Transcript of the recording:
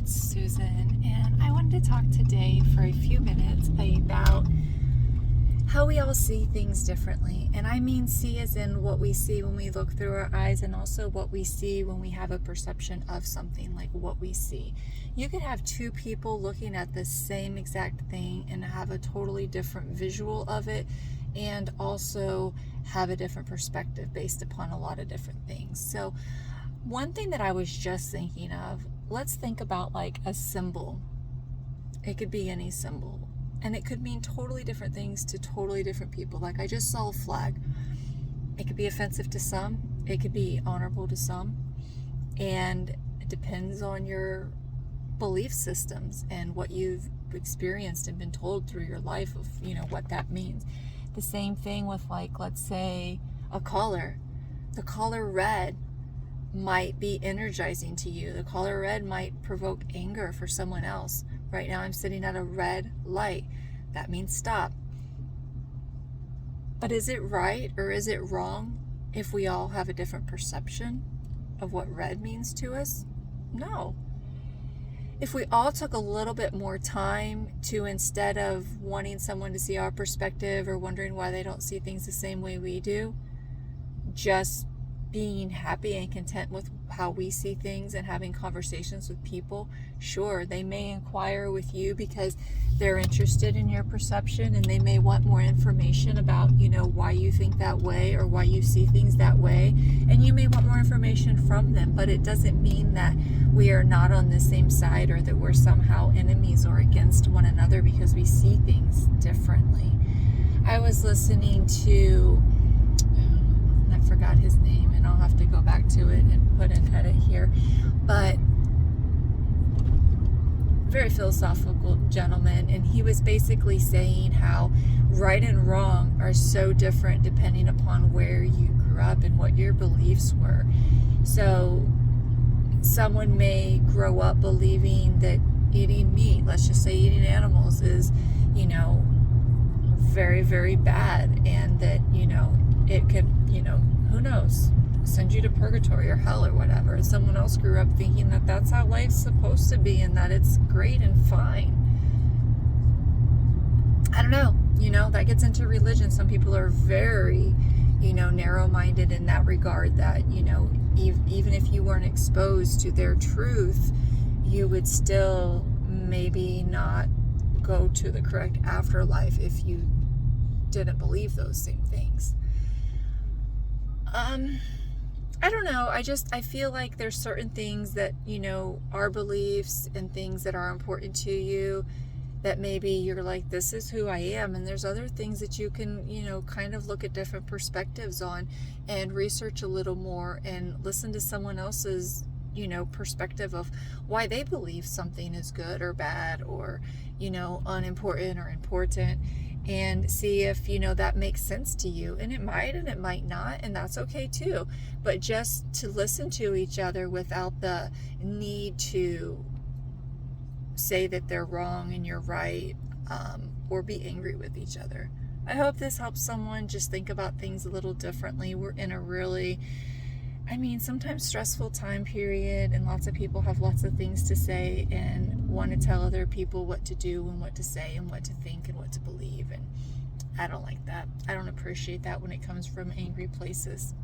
it's Susan, and I wanted to talk today for a few minutes about how we all see things differently. And I mean see as in what we see when we look through our eyes, and also what we see when we have a perception of something, like what we see. You could have two people looking at the same exact thing and have a totally different visual of it, and also have a different perspective based upon a lot of different things. So one thing that I was just thinking of, let's think about like a symbol. It could be any symbol, and it could mean totally different things to totally different people. Like I just saw a flag. It could be offensive to some, it could be honorable to some, and it depends on your belief systems and what you've experienced and been told through your life of, what that means. The same thing with, like, let's say a color. The color red might be energizing to you. The color red might provoke anger for someone else. Right now I'm sitting at a red light. That means stop. But is it right or is it wrong if we all have a different perception of what red means to us? No. If we all took a little bit more time to, instead of wanting someone to see our perspective or wondering why they don't see things the same way we do, just being happy and content with how we see things and having conversations with people. Sure, they may inquire with you because they're interested in your perception, and they may want more information about, why you think that way or why you see things that way, and you may want more information from them. But it doesn't mean that we are not on the same side, or that we're somehow enemies or against one another because we see things differently. I was listening to, I forgot his name, and I'll have to go back to it and put an edit here, but very philosophical gentleman, and he was basically saying how right and wrong are so different depending upon where you grew up and what your beliefs were. So someone may grow up believing that eating meat, let's just say eating animals, is, very, very bad, and that, it could, who knows, send you to purgatory or hell or whatever. And someone else grew up thinking that that's how life's supposed to be and that it's great and fine. I don't know, that gets into religion. Some people are very, narrow-minded in that regard, that, even if you weren't exposed to their truth, you would still maybe not go to the correct afterlife if you didn't believe those same things. I don't know. I feel like there's certain things that, are beliefs and things that are important to you, that maybe you're like, this is who I am. And there's other things that you can, kind of look at different perspectives on and research a little more and listen to someone else's, perspective of why they believe something is good or bad, or, unimportant or important, and see if, that makes sense to you. And it might not, and that's okay too. But just to listen to each other without the need to say that they're wrong and you're right, or be angry with each other. I hope this helps someone just think about things a little differently. We're in a really, sometimes stressful time period, and lots of people have lots of things to say and want to tell other people what to do and what to say and what to think and what to believe. And I don't like that. I don't appreciate that when it comes from angry places.